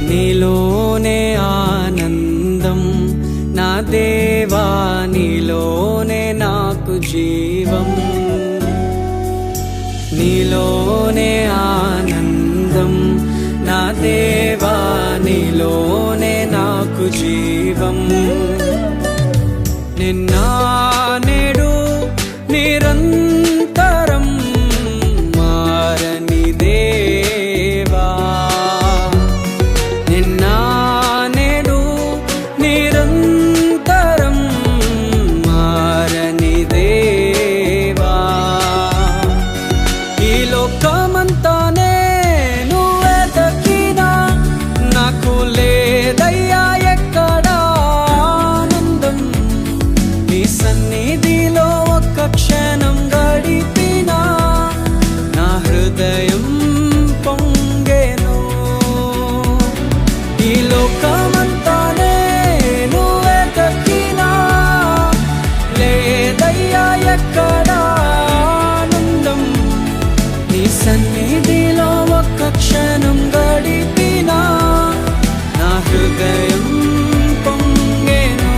నీలోనే ఆనందం నా దేవా, నీలోనే నాకు జీవం. నీలోనే ఆనందం నా దేవా, నీలోనే నాకు జీవం. నిన్న నేడు నిరంతరం మారని దేవా, నిన్న నేడు నిరంతరం మారని దేవా. ఈ లోకమంతానే నువ్వే దక్కినా నాకు లేదయ్యా ఎక్కడ ఆనందం. నీ సన్నిధిలో ఒక్క క్షణం గడిపినా నా హృదయం పొంగెను. ఈ లోకమంతానే నువ్వే దక్కినా లేదయ్యా ఎక్కడ ఆనందం. నీ సన్నిధిలో ఒక్క క్షణం గడిపినా నా హృదయం పొంగెను.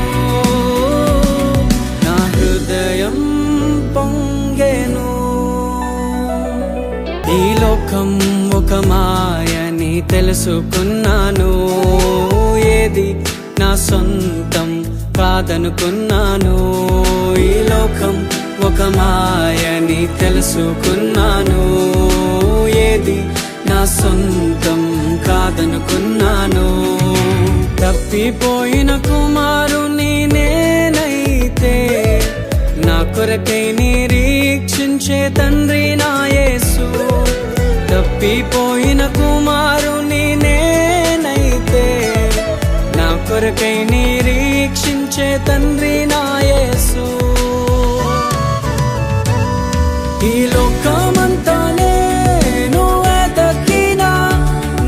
నా హృదయం పొంగెను. ఈ లోకం ఒక మాయని తెలుసుకున్నాను, ఏది నా సొంతం కాదనుకున్నాను. ఈ లోకం ఒక మాయని తెలుసుకున్నాను, ఏది నా సొంతం కాదనుకున్నాను. తప్పిపోయిన కుమారుని నేనైతే నా కొరకై నిరీక్షించే తండ్రి నా యేసు. తప్పిపోయిన కుమారుని నేనైతే నా కొరకై నిరీక్షించే తండ్రి నా యేసు. ఈ లోకమంతానే నువ్వే దక్కినా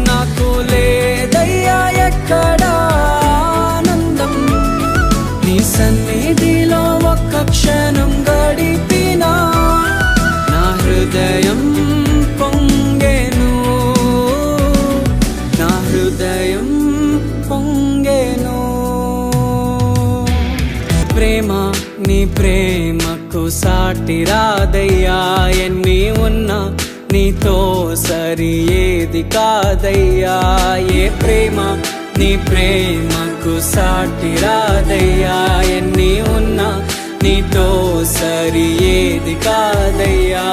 నాకు లేదయ్యా ఎక్కడ ఆనందం. నీ సన్నిధిలో ఒక్క క్షణం గడిపినా నా హృదయం పొంగెను. నా హృదయం పొంగెను. ప్రేమ నీ ప్రేమకు సాటి రాదయ్యా, ఎన్ని ఉన్నా నీతో సరి ఏది కాదయ్యా. ఏ ప్రేమ నీ ప్రేమకు సాటి రాదయ్యా, ఎన్ని ఉన్నా నీతో సరి ఏది కాదయ్యా.